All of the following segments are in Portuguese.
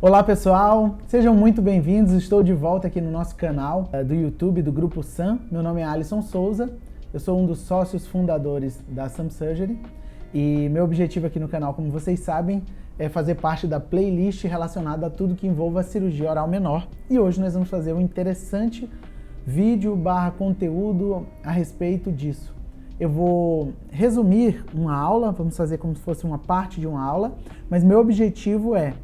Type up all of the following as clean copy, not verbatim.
Olá pessoal, sejam muito bem-vindos, estou de volta aqui no nosso canal do YouTube do Grupo Sam. Meu nome é Alisson Souza, eu sou um dos sócios fundadores da Sam Surgery e meu objetivo aqui no canal, como vocês sabem, é fazer parte da playlist relacionada a tudo que envolva a cirurgia oral menor. E hoje nós vamos fazer um interessante vídeo / conteúdo a respeito disso. Eu vou resumir uma aula, vamos fazer como se fosse uma parte de uma aula, mas meu objetivo é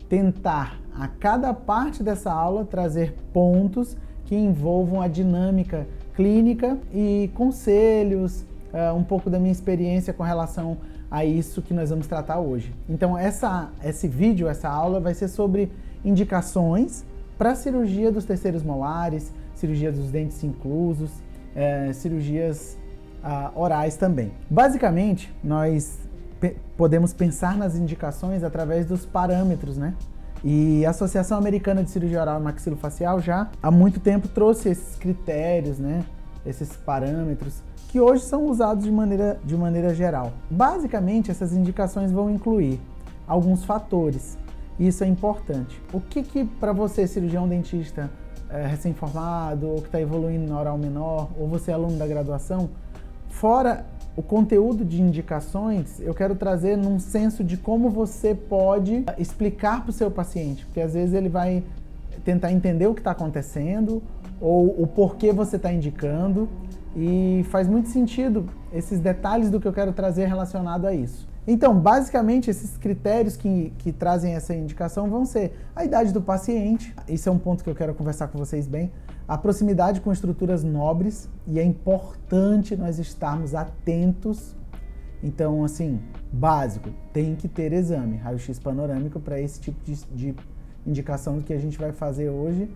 tentar a cada parte dessa aula trazer pontos que envolvam a dinâmica clínica e conselhos, um pouco da minha experiência com relação a isso que nós vamos tratar hoje. Então esse vídeo, essa aula vai ser sobre indicações para cirurgia dos terceiros molares, cirurgia dos dentes inclusos, cirurgias orais também. Basicamente, nós podemos pensar nas indicações através dos parâmetros, né? E a Associação Americana de Cirurgia Oral e Maxilofacial já há muito tempo trouxe esses critérios, né? Esses parâmetros que hoje são usados de maneira geral. Basicamente, essas indicações vão incluir alguns fatores. E isso é importante. O que para você, cirurgião dentista recém-formado, ou que está evoluindo na oral menor, ou você é aluno da graduação, fora o conteúdo de indicações, eu quero trazer num senso de como você pode explicar para o seu paciente, porque às vezes ele vai tentar entender o que está acontecendo ou o porquê você está indicando, e faz muito sentido esses detalhes do que eu quero trazer relacionado a isso. Então, basicamente, esses critérios que trazem essa indicação vão ser a idade do paciente, isso é um ponto que eu quero conversar com vocês bem, a proximidade com estruturas nobres, e é importante nós estarmos atentos. Então, assim, básico, tem que ter exame, raio-x panorâmico para esse tipo de indicação que a gente vai fazer hoje,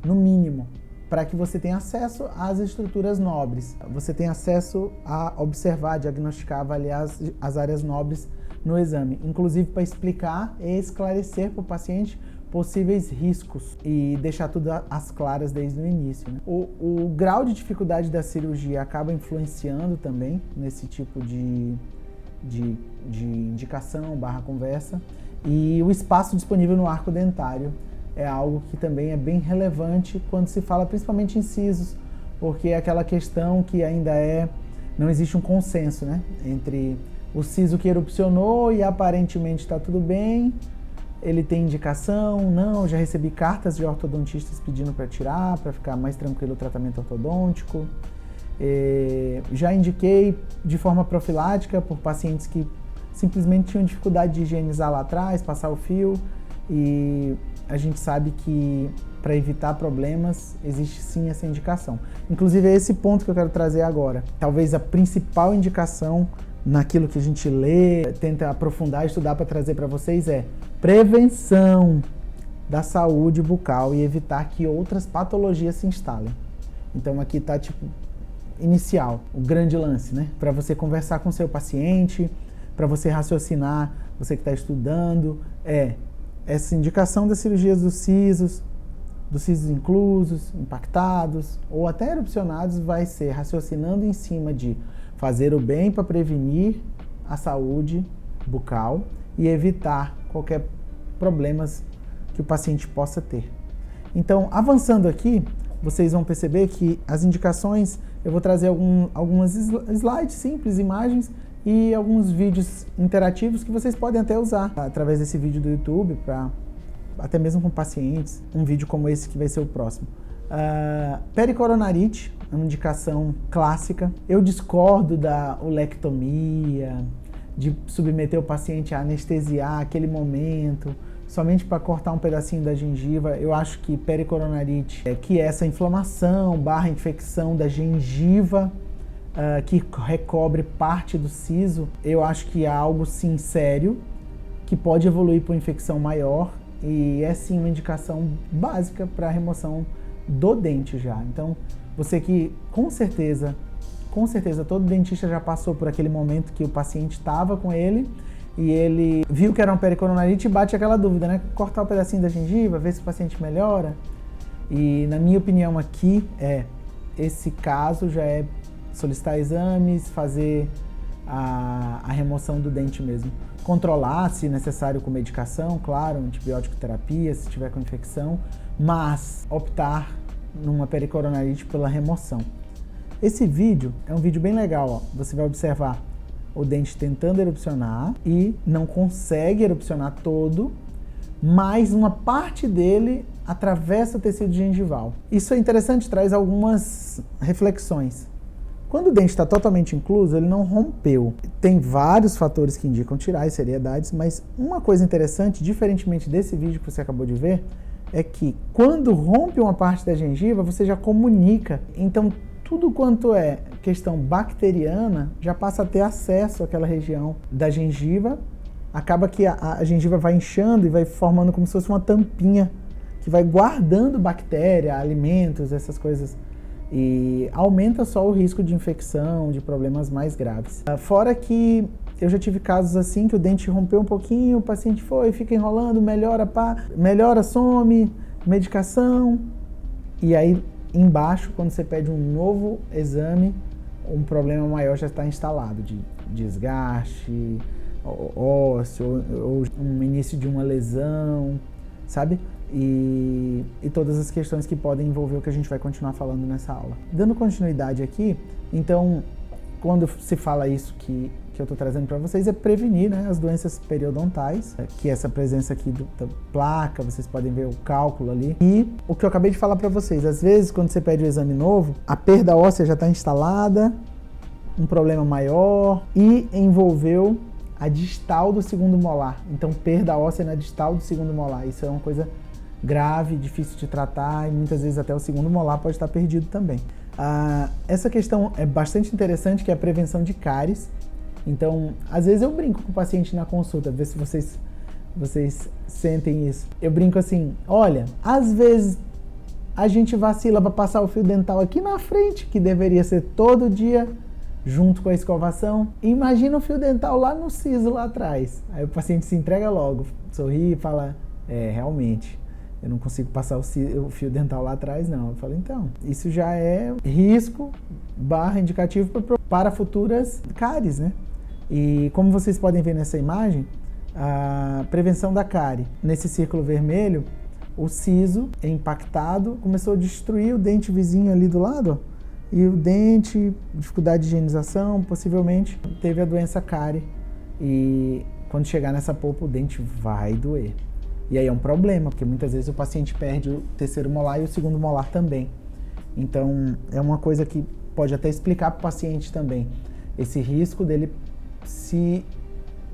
no mínimo, para que você tenha acesso às estruturas nobres. Você tem acesso a observar, diagnosticar, avaliar as áreas nobres no exame, inclusive para explicar e esclarecer para o paciente possíveis riscos e deixar tudo às claras desde o início, né? O grau de dificuldade da cirurgia acaba influenciando também nesse tipo de indicação / conversa, e o espaço disponível no arco dentário é algo que também é bem relevante quando se fala principalmente em sisos, porque é aquela questão que ainda não existe um consenso, né, entre o siso que erupcionou e aparentemente está tudo bem, ele tem indicação, não, já recebi cartas de ortodontistas pedindo para tirar, para ficar mais tranquilo o tratamento ortodôntico, já indiquei de forma profilática por pacientes que simplesmente tinham dificuldade de higienizar lá atrás, passar o fio, e a gente sabe que para evitar problemas existe sim essa indicação. Inclusive é esse ponto que eu quero trazer agora. Talvez a principal indicação naquilo que a gente lê, tenta aprofundar, estudar para trazer para vocês é prevenção da saúde bucal e evitar que outras patologias se instalem. Então aqui está tipo inicial, o grande lance, né? Para você conversar com seu paciente, para você raciocinar, você que está estudando, essa indicação das cirurgias dos sisos inclusos, impactados ou até erupcionados vai ser raciocinando em cima de fazer o bem para prevenir a saúde bucal e evitar qualquer problemas que o paciente possa ter. Então, avançando aqui, vocês vão perceber que as indicações, eu vou trazer algumas slides simples, imagens, e alguns vídeos interativos que vocês podem até usar através desse vídeo do YouTube, até mesmo com pacientes, um vídeo como esse que vai ser o próximo. Pericoronarite é uma indicação clássica. Eu discordo da olectomia, de submeter o paciente a anestesiar aquele momento, somente para cortar um pedacinho da gengiva. Eu acho que pericoronarite, que é essa inflamação / infecção da gengiva, que recobre parte do siso, eu acho que é algo sim sério, que pode evoluir para uma infecção maior, e é sim uma indicação básica para a remoção do dente já. Então, você que com certeza todo dentista já passou por aquele momento que o paciente estava com ele e ele viu que era uma pericoronarite e bate aquela dúvida, né? Cortar um pedacinho da gengiva, ver se o paciente melhora. E na minha opinião aqui, esse caso já solicitar exames, fazer a remoção do dente mesmo. controlar, se necessário, com medicação, claro, antibiótico terapia, se tiver com infecção, mas optar numa pericoronarite pela remoção. Esse vídeo é um vídeo bem legal, ó. Você vai observar o dente tentando erupcionar e não consegue erupcionar todo, mas uma parte dele atravessa o tecido gengival. Isso é interessante, traz algumas reflexões. Quando o dente está totalmente incluso, ele não rompeu. Tem vários fatores que indicam tirar e seriedades, mas uma coisa interessante, diferentemente desse vídeo que você acabou de ver, é que quando rompe uma parte da gengiva, você já comunica. Então, tudo quanto é questão bacteriana já passa a ter acesso àquela região da gengiva. Acaba que a gengiva vai inchando e vai formando como se fosse uma tampinha que vai guardando bactéria, alimentos, essas coisas. E aumenta só o risco de infecção, de problemas mais graves. Fora que eu já tive casos assim que o dente rompeu um pouquinho, o paciente fica enrolando, melhora, some, medicação. E aí embaixo, quando você pede um novo exame, um problema maior já está instalado, de desgaste ósseo, ou um início de uma lesão, sabe? E todas as questões que podem envolver o que a gente vai continuar falando nessa aula. Dando continuidade aqui, então, quando se fala isso que eu estou trazendo para vocês, é prevenir, né, as doenças periodontais, que é essa presença aqui da placa, vocês podem ver o cálculo ali. E o que eu acabei de falar para vocês, às vezes, quando você pede o exame novo, a perda óssea já está instalada, um problema maior, e envolveu a distal do segundo molar. Então, perda óssea na distal do segundo molar. Isso é uma coisa grave, difícil de tratar, e muitas vezes até o segundo molar pode estar perdido também. Essa questão é bastante interessante, que é a prevenção de cáries. Então, às vezes eu brinco com o paciente na consulta, ver se vocês sentem isso. Eu brinco assim, olha, às vezes a gente vacila para passar o fio dental aqui na frente, que deveria ser todo dia, junto com a escovação. Imagina o fio dental lá no siso, lá atrás. Aí o paciente se entrega logo, sorri e fala, realmente, eu não consigo passar o fio dental lá atrás, não. Eu falo, então, isso já é risco / indicativo para futuras cáries, né? E como vocês podem ver nessa imagem, a prevenção da cárie. Nesse círculo vermelho, o siso é impactado, começou a destruir o dente vizinho ali do lado, ó. E o dente, dificuldade de higienização, possivelmente teve a doença cárie. E quando chegar nessa polpa, o dente vai doer. E aí é um problema, porque muitas vezes o paciente perde o terceiro molar e o segundo molar também. Então, é uma coisa que pode até explicar para o paciente também esse risco dele se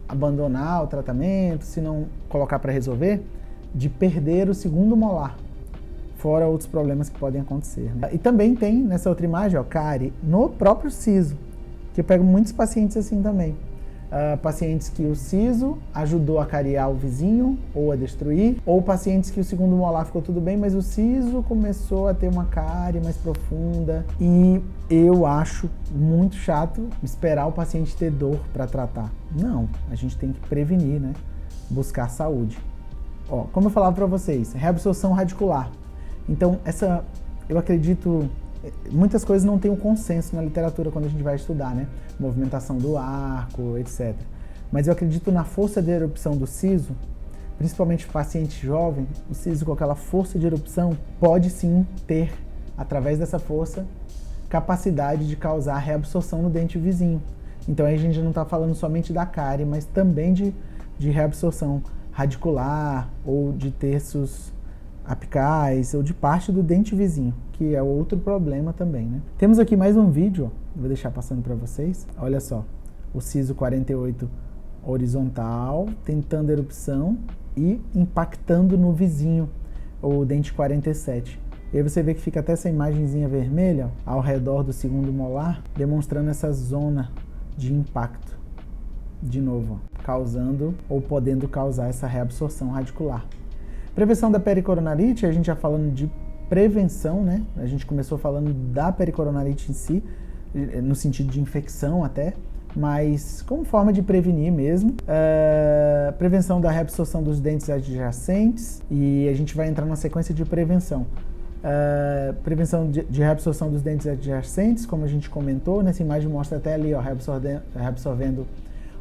abandonar o tratamento, se não colocar para resolver, de perder o segundo molar. Fora outros problemas que podem acontecer, né? E também tem, nessa outra imagem, ó, cárie no próprio siso, que eu pego muitos pacientes assim também. Pacientes que o siso ajudou a cariar o vizinho ou a destruir, ou pacientes que o segundo molar ficou tudo bem, mas o siso começou a ter uma cárie mais profunda. E eu acho muito chato esperar o paciente ter dor para tratar. Não, a gente tem que prevenir, né? Buscar saúde. Ó, como eu falava para vocês, reabsorção radicular. Então, eu acredito, muitas coisas não têm um consenso na literatura quando a gente vai estudar, né? Movimentação do arco, etc. Mas eu acredito na força de erupção do siso, principalmente paciente jovem, o siso com aquela força de erupção pode sim ter, através dessa força, capacidade de causar reabsorção no dente vizinho. Então aí a gente não está falando somente da cárie, mas também de reabsorção radicular ou de terços apicais ou de parte do dente vizinho, que é outro problema também, né? Temos aqui mais um vídeo, ó, vou deixar passando para vocês. Olha só, o siso 48 horizontal, tentando erupção e impactando no vizinho, o dente 47. E aí você vê que fica até essa imagenzinha vermelha, ó, ao redor do segundo molar, demonstrando essa zona de impacto. De novo, ó, causando ou podendo causar essa reabsorção radicular. Prevenção da pericoronarite, a gente já falando de prevenção, né? A gente começou falando da pericoronarite em si, no sentido de infecção até, mas como forma de prevenir mesmo. Prevenção da reabsorção dos dentes adjacentes, e a gente vai entrar na sequência de prevenção. Prevenção de reabsorção dos dentes adjacentes, como a gente comentou, nessa imagem mostra até ali, ó, reabsorvendo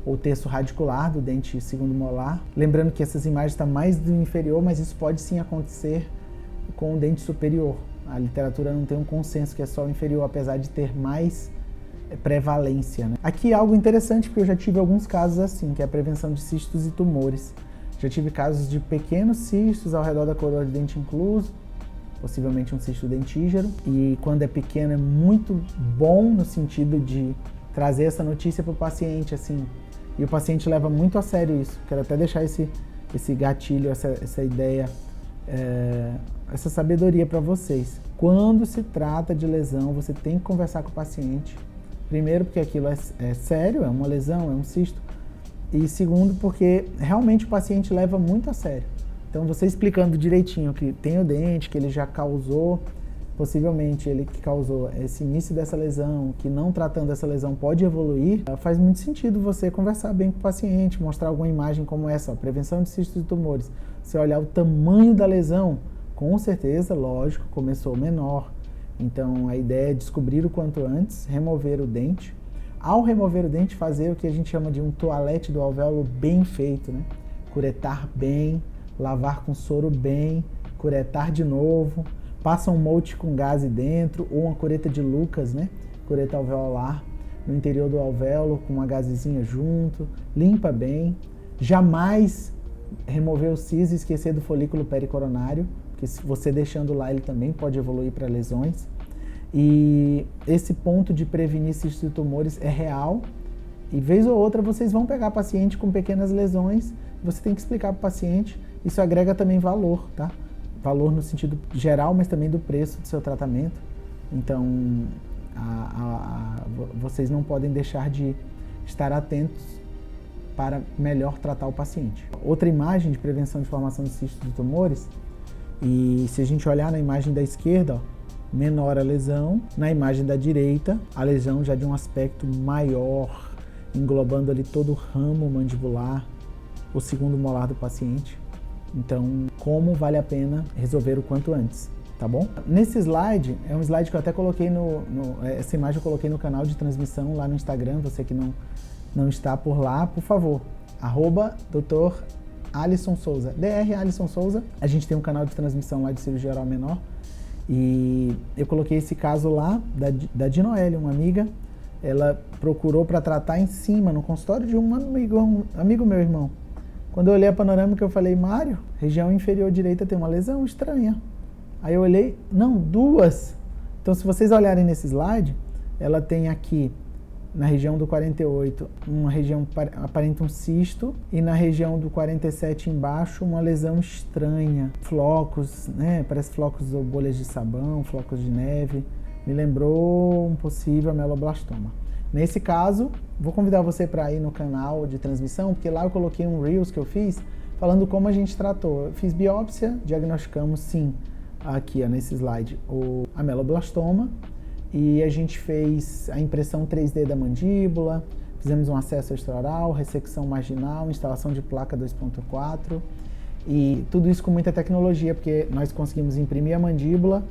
ou terço radicular do dente segundo molar. Lembrando que essas imagens estão mais do inferior, mas isso pode sim acontecer com o dente superior. A literatura não tem um consenso que é só o inferior, apesar de ter mais prevalência, né? Aqui algo interessante, porque eu já tive alguns casos assim, que é a prevenção de cistos e tumores. Já tive casos de pequenos cistos ao redor da coroa de dente incluso, possivelmente um cisto dentígero, e quando é pequeno é muito bom no sentido de trazer essa notícia para o paciente, assim, e o paciente leva muito a sério isso. Quero até deixar esse gatilho, essa ideia, essa sabedoria para vocês. Quando se trata de lesão, você tem que conversar com o paciente. Primeiro, porque aquilo é sério, é uma lesão, é um cisto. E segundo, porque realmente o paciente leva muito a sério. Então, você explicando direitinho que tem o dente, que ele já causou, possivelmente ele que causou esse início dessa lesão, que não tratando essa lesão pode evoluir, faz muito sentido você conversar bem com o paciente, mostrar alguma imagem como essa, ó, prevenção de cistos e tumores. Você olhar o tamanho da lesão, com certeza, lógico, começou menor. Então, a ideia é descobrir o quanto antes, remover o dente. Ao remover o dente, fazer o que a gente chama de um toalete do alvéolo bem feito, né? Curetar bem, lavar com soro bem, curetar de novo, passa um molde com gaze dentro, ou uma cureta de Lucas, né? Cureta alveolar, no interior do alvéolo, com uma gazezinha junto, limpa bem. Jamais remover o siso e esquecer do folículo pericoronário, porque se você deixando lá, ele também pode evoluir para lesões. E esse ponto de prevenir cistos e tumores é real, e vez ou outra vocês vão pegar paciente com pequenas lesões, você tem que explicar para o paciente, isso agrega também valor, tá? Valor no sentido geral, mas também do preço do seu tratamento. Então, vocês não podem deixar de estar atentos para melhor tratar o paciente. Outra imagem de prevenção de formação de cistos e tumores, e se a gente olhar na imagem da esquerda, ó, menor a lesão, na imagem da direita, a lesão já de um aspecto maior, englobando ali todo o ramo mandibular, o segundo molar do paciente. Então, como vale a pena resolver o quanto antes, tá bom? Nesse slide, é um slide que eu até coloquei essa imagem eu coloquei no canal de transmissão lá no Instagram, você que não está por lá, por favor, @Dr. Alisson Souza, Dr. Alisson Souza. A gente tem um canal de transmissão lá de cirurgia oral menor, e eu coloquei esse caso lá da Dinoelle, uma amiga. Ela procurou para tratar em cima, no consultório de um amigo meu, irmão. Quando eu olhei a panorâmica, eu falei, Mário, região inferior direita tem uma lesão estranha. Aí eu olhei, não, duas. Então, se vocês olharem nesse slide, ela tem aqui, na região do 48, uma região aparenta um cisto, e na região do 47 embaixo, uma lesão estranha. Flocos, né? Parece flocos ou bolhas de sabão, flocos de neve. Me lembrou um possível ameloblastoma. Nesse caso, vou convidar você para ir no canal de transmissão, porque lá eu coloquei um Reels que eu fiz, falando como a gente tratou. Eu fiz biópsia, diagnosticamos sim, aqui ó, nesse slide, o ameloblastoma, e a gente fez a impressão 3D da mandíbula, fizemos um acesso extraoral, ressecção marginal, instalação de placa 2.4, e tudo isso com muita tecnologia, porque nós conseguimos imprimir a mandíbula,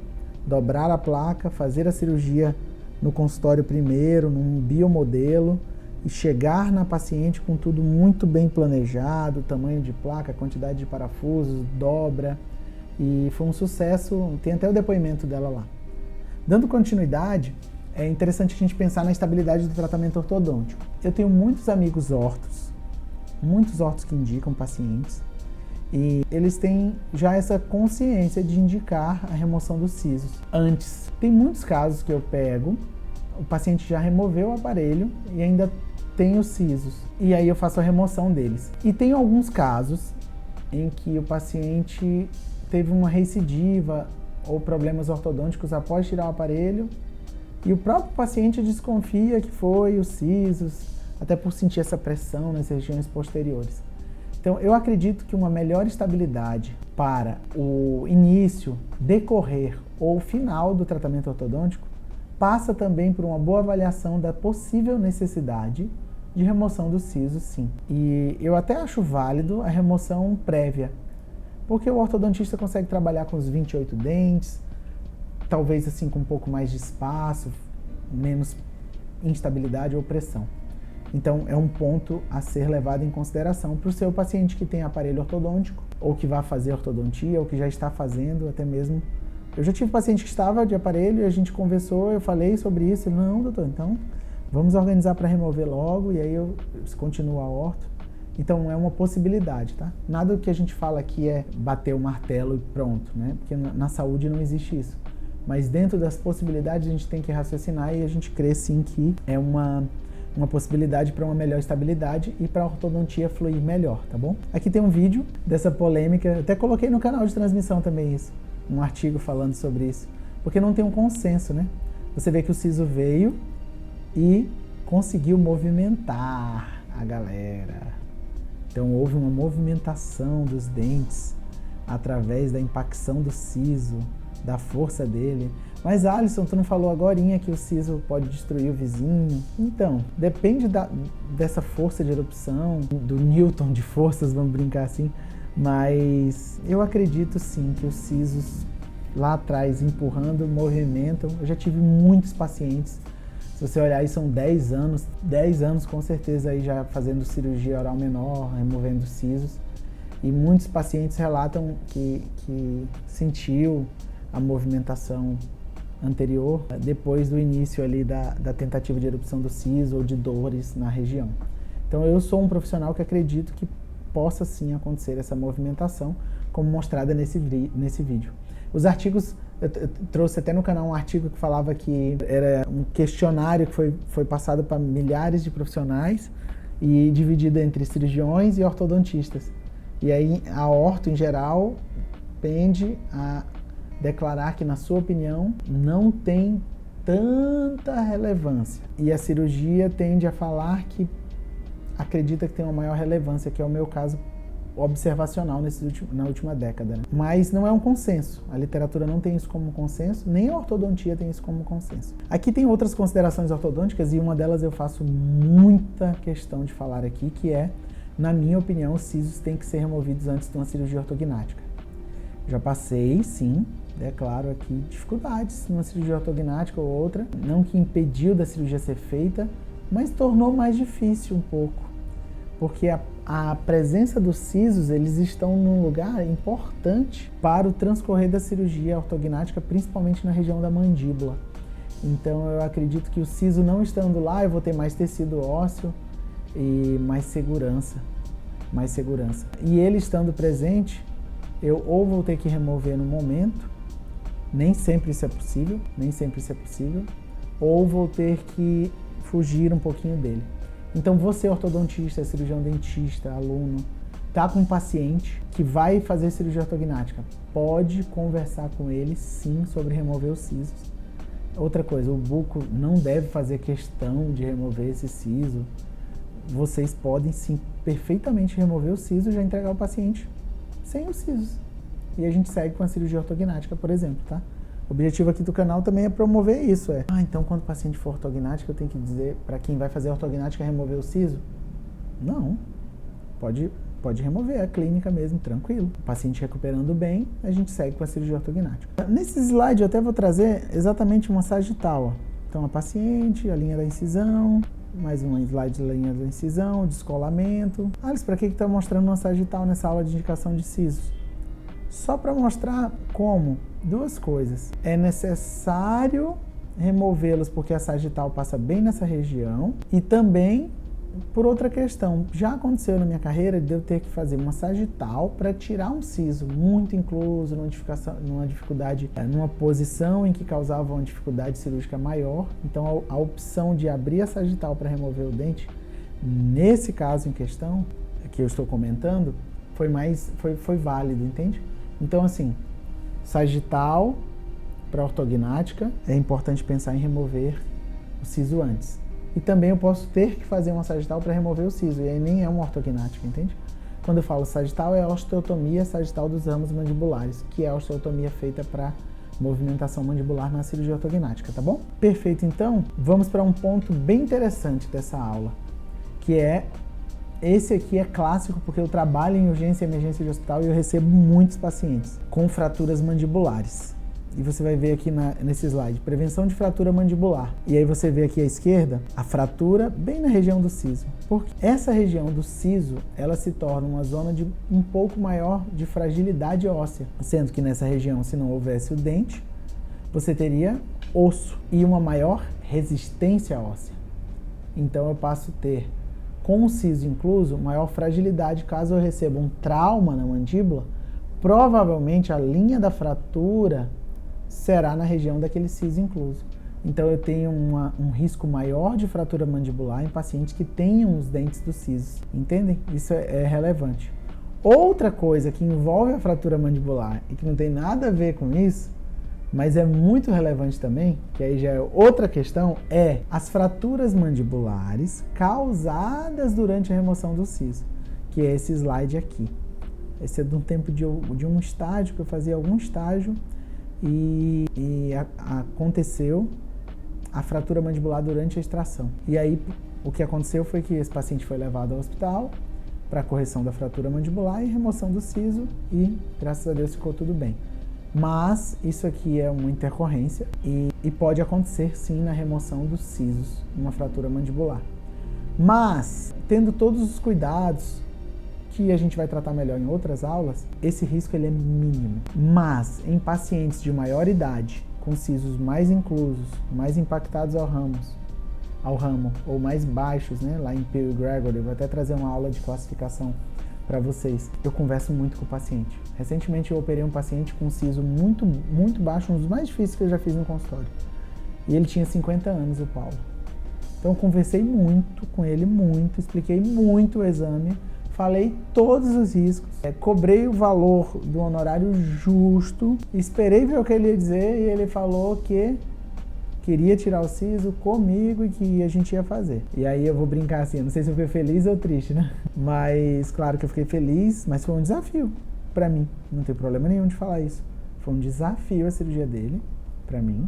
dobrar a placa, fazer a cirurgia no consultório primeiro, num biomodelo, e chegar na paciente com tudo muito bem planejado, tamanho de placa, quantidade de parafusos, dobra, e foi um sucesso, tem até o depoimento dela lá. Dando continuidade, é interessante a gente pensar na estabilidade do tratamento ortodôntico. Eu tenho muitos amigos ortos que indicam pacientes, e eles têm já essa consciência de indicar a remoção dos sisos antes. Tem muitos casos que eu pego, o paciente já removeu o aparelho e ainda tem os sisos, e aí eu faço a remoção deles. E tem alguns casos em que o paciente teve uma recidiva ou problemas ortodônticos após tirar o aparelho, e o próprio paciente desconfia que foi os sisos, até por sentir essa pressão nas regiões posteriores. Então, eu acredito que uma melhor estabilidade para o início, decorrer ou final do tratamento ortodôntico passa também por uma boa avaliação da possível necessidade de remoção do siso, sim. E eu até acho válido a remoção prévia, porque o ortodontista consegue trabalhar com os 28 dentes, talvez assim com um pouco mais de espaço, menos instabilidade ou pressão. Então, é um ponto a ser levado em consideração para o seu paciente que tem aparelho ortodôntico, ou que vai fazer ortodontia, ou que já está fazendo, até mesmo. Eu já tive paciente que estava de aparelho e a gente conversou, eu falei sobre isso. Ele, não, doutor, então vamos organizar para remover logo, e aí eu continuo a orto. Então, é uma possibilidade, tá? Nada do que a gente fala aqui é bater o martelo e pronto, né? Porque na saúde não existe isso. Mas dentro das possibilidades a gente tem que raciocinar e a gente crê sim que é uma possibilidade para uma melhor estabilidade e para a ortodontia fluir melhor, tá bom? Aqui tem um vídeo dessa polêmica, até coloquei no canal de transmissão também isso, um artigo falando sobre isso, porque não tem um consenso, né? Você vê que o siso veio e conseguiu movimentar a galera. Então houve uma movimentação dos dentes através da impacção do siso, da força dele. Mas Alisson, tu não falou agorinha que o siso pode destruir o vizinho? Então, depende dessa força de erupção, do Newton de forças, vamos brincar assim, mas eu acredito sim que os sisos lá atrás empurrando, movimentam. Eu já tive muitos pacientes, se você olhar aí são 10 anos com certeza aí já fazendo cirurgia oral menor, removendo sisos, e muitos pacientes relatam que sentiu a movimentação anterior, depois do início ali da tentativa de erupção do siso ou de dores na região. Então eu sou um profissional que acredito que possa sim acontecer essa movimentação, como mostrada nesse vídeo. Os artigos, eu trouxe até no canal um artigo que falava que era um questionário que foi passado para milhares de profissionais e dividido entre cirurgiões e ortodontistas. E aí a orto, em geral, tende a declarar que, na sua opinião, não tem tanta relevância. E a cirurgia tende a falar que acredita que tem uma maior relevância, que é o meu caso observacional na última década. Né? Mas não é um consenso. A literatura não tem isso como consenso, nem a ortodontia tem isso como consenso. Aqui tem outras considerações ortodônticas e uma delas eu faço muita questão de falar aqui, que é, na minha opinião, os sisos têm que ser removidos antes de uma cirurgia ortognática. Já passei, sim, é claro, aqui dificuldades numa cirurgia ortognática ou outra, não que impediu da cirurgia ser feita, mas tornou mais difícil um pouco, porque a presença dos sisos, eles estão num lugar importante para o transcorrer da cirurgia ortognática, principalmente na região da mandíbula. Então eu acredito que o siso não estando lá, eu vou ter mais tecido ósseo e mais segurança. E ele estando presente, eu ou vou ter que remover no momento, nem sempre isso é possível, ou vou ter que fugir um pouquinho dele. Então você, ortodontista, cirurgião dentista, aluno, tá com um paciente que vai fazer cirurgia ortognática, pode conversar com ele sim sobre remover os sisos. Outra coisa, o buco não deve fazer questão de remover esse siso. Vocês podem sim perfeitamente remover o siso e já entregar o paciente sem os sisos. E a gente segue com a cirurgia ortognática, por exemplo, tá? O objetivo aqui do canal também é promover isso, então quando o paciente for ortognático eu tenho que dizer para quem vai fazer ortognática remover o siso? Não, pode remover, é clínica mesmo, tranquilo. O paciente recuperando bem, a gente segue com a cirurgia ortognática. Nesse slide eu até vou trazer exatamente uma sagital, ó. Então a paciente, a linha da incisão, mais um slide da linha da incisão, descolamento. Alice, para que está mostrando uma sagital nessa aula de indicação de sisos? Só para mostrar como, duas coisas. É necessário removê-los porque a sagital passa bem nessa região e também por outra questão. Já aconteceu na minha carreira de eu ter que fazer uma sagital para tirar um siso muito incluso, numa dificuldade, numa posição em que causava uma dificuldade cirúrgica maior. Então a opção de abrir a sagital para remover o dente, nesse caso em questão, que eu estou comentando, foi válido, entende? Então, assim, sagital para ortognática, é importante pensar em remover o siso antes. E também eu posso ter que fazer uma sagital para remover o siso, e aí nem é uma ortognática, entende? Quando eu falo sagital, é a osteotomia sagital dos ramos mandibulares, que é a osteotomia feita para movimentação mandibular na cirurgia ortognática, tá bom? Perfeito, então, vamos para um ponto bem interessante dessa aula, que é esse aqui é clássico porque eu trabalho em urgência e emergência de hospital e eu recebo muitos pacientes com fraturas mandibulares. e você vai ver aqui nesse slide, prevenção de fratura mandibular. E aí você vê aqui à esquerda a fratura bem na região do siso. Porque essa região do siso, ela se torna uma zona de um pouco maior de fragilidade óssea. Sendo que nessa região, se não houvesse o dente, você teria osso e uma maior resistência óssea. Então eu passo a ter, com o siso incluso, maior fragilidade caso eu receba um trauma na mandíbula. Provavelmente a linha da fratura será na região daquele siso incluso. Então eu tenho um risco maior de fratura mandibular em pacientes que tenham os dentes do siso. Entendem? Isso é relevante. Outra coisa que envolve a fratura mandibular e que não tem nada a ver com isso, mas é muito relevante também, que aí já é outra questão, é as fraturas mandibulares causadas durante a remoção do siso, que é esse slide aqui. Esse é de um tempo de um estágio, que eu fazia algum estágio e aconteceu a fratura mandibular durante a extração. E aí o que aconteceu foi que esse paciente foi levado ao hospital para correção da fratura mandibular e remoção do siso e graças a Deus ficou tudo bem. Mas isso aqui é uma intercorrência e pode acontecer sim na remoção dos sisos, uma fratura mandibular. Mas, tendo todos os cuidados que a gente vai tratar melhor em outras aulas, esse risco ele é mínimo. Mas, em pacientes de maior idade, com sisos mais inclusos, mais impactados ao ramo, ou mais baixos, né, lá em Pew e Gregory, eu vou até trazer uma aula de classificação para vocês. Eu converso muito com o paciente. Recentemente eu operei um paciente com um siso muito, muito baixo, um dos mais difíceis que eu já fiz no consultório. E ele tinha 50 anos, o Paulo. Então eu conversei muito com ele, expliquei muito o exame, falei todos os riscos, cobrei o valor do honorário justo, esperei ver o que ele ia dizer e ele falou que queria tirar o siso comigo e que a gente ia fazer. E aí eu vou brincar assim, eu não sei se eu fiquei feliz ou triste, né? Mas claro que eu fiquei feliz, mas foi um desafio pra mim. Não tem problema nenhum de falar isso. Foi um desafio a cirurgia dele, pra mim.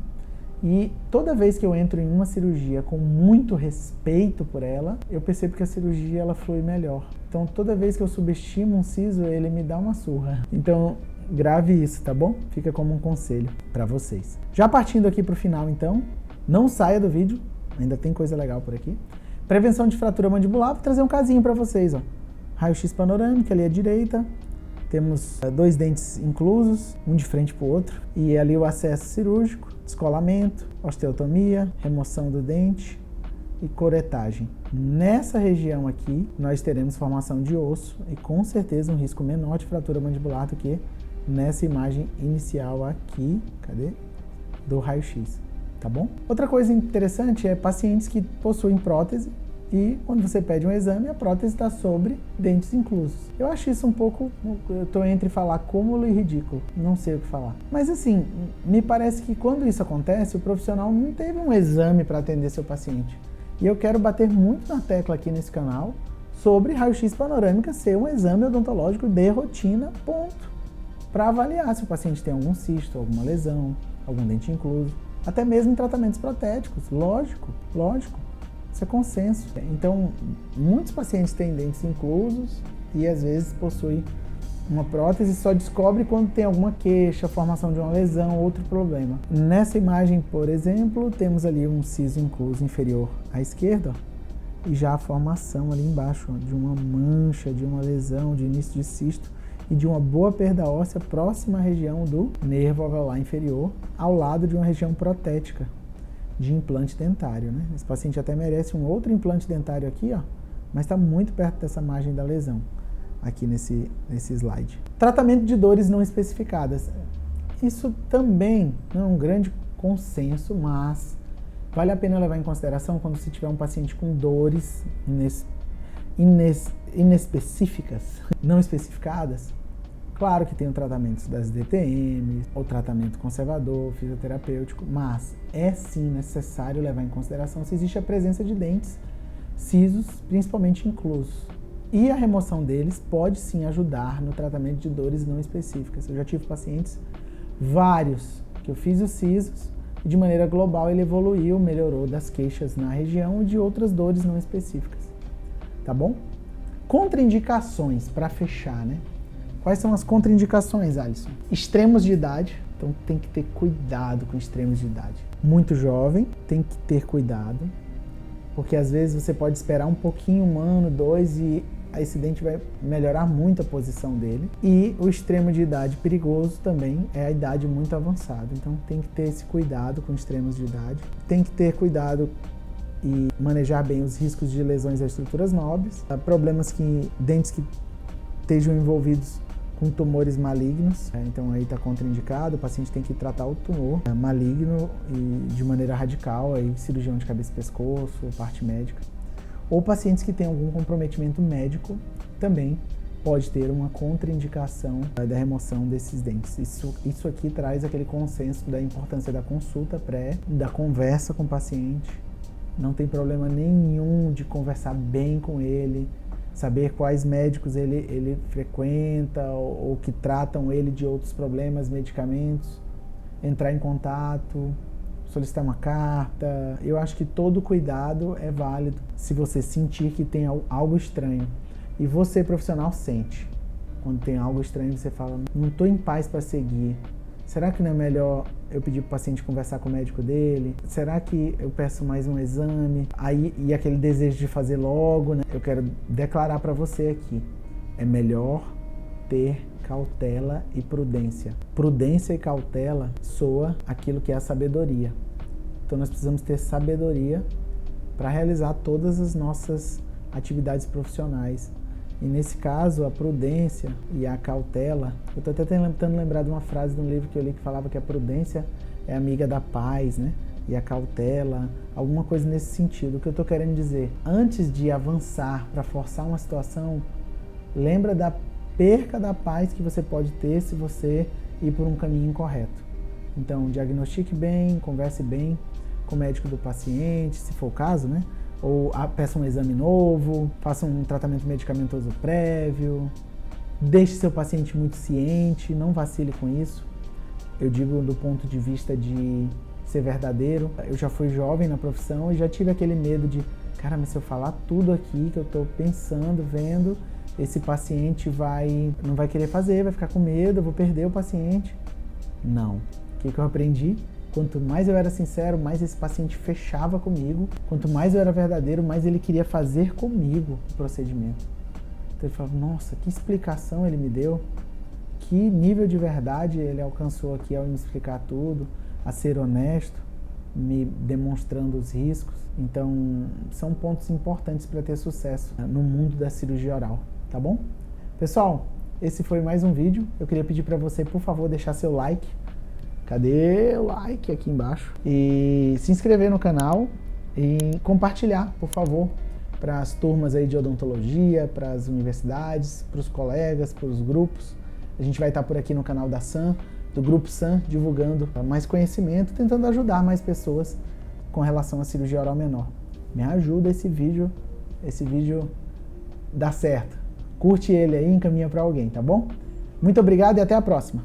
E toda vez que eu entro em uma cirurgia com muito respeito por ela, eu percebo que a cirurgia ela flui melhor. Então toda vez que eu subestimo um siso, ele me dá uma surra. Então grave isso, tá bom? Fica como um conselho para vocês. Já partindo aqui para o final, então, não saia do vídeo, ainda tem coisa legal por aqui. Prevenção de fratura mandibular, vou trazer um casinho para vocês, ó. Raio-x panorâmico, ali à direita, temos 2 dentes inclusos, um de frente para o outro, e ali o acesso cirúrgico, descolamento, osteotomia, remoção do dente e coretagem. Nessa região aqui, nós teremos formação de osso e com certeza um risco menor de fratura mandibular do que nessa imagem inicial aqui, cadê? Do raio-x, tá bom? Outra coisa interessante é pacientes que possuem prótese e quando você pede um exame, a prótese está sobre dentes inclusos. Eu acho isso um pouco, eu tô entre falar cômodo e ridículo, não sei o que falar. Mas assim, me parece que quando isso acontece, o profissional não teve um exame para atender seu paciente. E eu quero bater muito na tecla aqui nesse canal sobre raio-x panorâmica ser um exame odontológico de rotina, ponto. Para avaliar se o paciente tem algum cisto, alguma lesão, algum dente incluso, até mesmo em tratamentos protéticos, lógico, isso é consenso. Então, muitos pacientes têm dentes inclusos e às vezes possuem uma prótese e só descobre quando tem alguma queixa, formação de uma lesão, outro problema. Nessa imagem, por exemplo, temos ali um siso incluso inferior à esquerda, ó, e já a formação ali embaixo, ó, de uma mancha, de uma lesão, de início de cisto, e de uma boa perda óssea próxima à região do nervo alveolar inferior, ao lado de uma região protética de implante dentário, né? Esse paciente até merece um outro implante dentário aqui, ó, mas está muito perto dessa margem da lesão, aqui nesse slide. Tratamento de dores não especificadas. Isso também não é um grande consenso, mas vale a pena levar em consideração quando se tiver um paciente com dores inespecíficas, não especificadas. Claro que tem o tratamento das DTM, o tratamento conservador, fisioterapêutico, mas é sim necessário levar em consideração se existe a presença de dentes cisos, principalmente inclusos. E a remoção deles pode sim ajudar no tratamento de dores não específicas. Eu já tive pacientes, vários, que eu fiz os sisos e de maneira global ele evoluiu, melhorou das queixas na região e de outras dores não específicas. Tá bom? Contraindicações, para fechar, né? Quais são as contraindicações, Alisson? Extremos de idade, Então tem que ter cuidado com extremos de idade. Muito jovem, tem que ter cuidado, porque às vezes você pode esperar um pouquinho, 1 ano, 2, e esse dente vai melhorar muito a posição dele. E o extremo de idade perigoso também é a idade muito avançada. Então tem que ter esse cuidado com extremos de idade. Tem que ter cuidado e manejar bem os riscos de lesões às estruturas nobres, dentes que estejam envolvidos com tumores malignos, então aí está contraindicado, o paciente tem que tratar o tumor maligno e de maneira radical, aí cirurgião de cabeça e pescoço, parte médica. Ou pacientes que têm algum comprometimento médico também pode ter uma contraindicação da remoção desses dentes. Isso aqui traz aquele consenso da importância da consulta pré, da conversa com o paciente. Não tem problema nenhum de conversar bem com ele, saber quais médicos ele frequenta ou que tratam ele de outros problemas, medicamentos, entrar em contato, solicitar uma carta. Eu acho que todo cuidado é válido se você sentir que tem algo estranho. E você, profissional, sente. Quando tem algo estranho, você fala, não estou em paz para seguir. Será que não é melhor eu pedir para o paciente conversar com o médico dele? Será que eu peço mais um exame? E aquele desejo de fazer logo, né? Eu quero declarar para você aqui, é melhor ter cautela e prudência. Prudência e cautela soa aquilo que é a sabedoria. Então nós precisamos ter sabedoria para realizar todas as nossas atividades profissionais. E nesse caso, a prudência e a cautela, eu estou até tentando lembrar de uma frase de um livro que eu li que falava que a prudência é amiga da paz, né? E a cautela, alguma coisa nesse sentido. O que eu estou querendo dizer, antes de avançar para forçar uma situação, lembra da perca da paz que você pode ter se você ir por um caminho incorreto. Então, diagnostique bem, converse bem com o médico do paciente, se for o caso, né? Ou peça um exame novo, faça um tratamento medicamentoso prévio, deixe seu paciente muito ciente, não vacile com isso. Eu digo do ponto de vista de ser verdadeiro. Eu já fui jovem na profissão e já tive aquele medo de, cara, mas se eu falar tudo aqui que eu estou pensando, vendo, esse paciente não vai querer fazer, vai ficar com medo, eu vou perder o paciente. Não. O que eu aprendi? Quanto mais eu era sincero, mais esse paciente fechava comigo. Quanto mais eu era verdadeiro, mais ele queria fazer comigo o procedimento. Então ele falava, nossa, que explicação ele me deu. Que nível de verdade ele alcançou aqui ao me explicar tudo, a ser honesto, me demonstrando os riscos. Então, são pontos importantes para ter sucesso no mundo da cirurgia oral, tá bom? Pessoal, esse foi mais um vídeo. Eu queria pedir para você, por favor, deixar seu like. Cadê o like aqui embaixo? E se inscrever no canal e compartilhar, por favor, para as turmas aí de odontologia, para as universidades, para os colegas, para os grupos. A gente vai estar por aqui no canal da SAM, do Grupo SAM, divulgando mais conhecimento, tentando ajudar mais pessoas com relação à cirurgia oral menor. Me ajuda esse vídeo dá certo. Curte ele aí e encaminha para alguém, tá bom? Muito obrigado e até a próxima.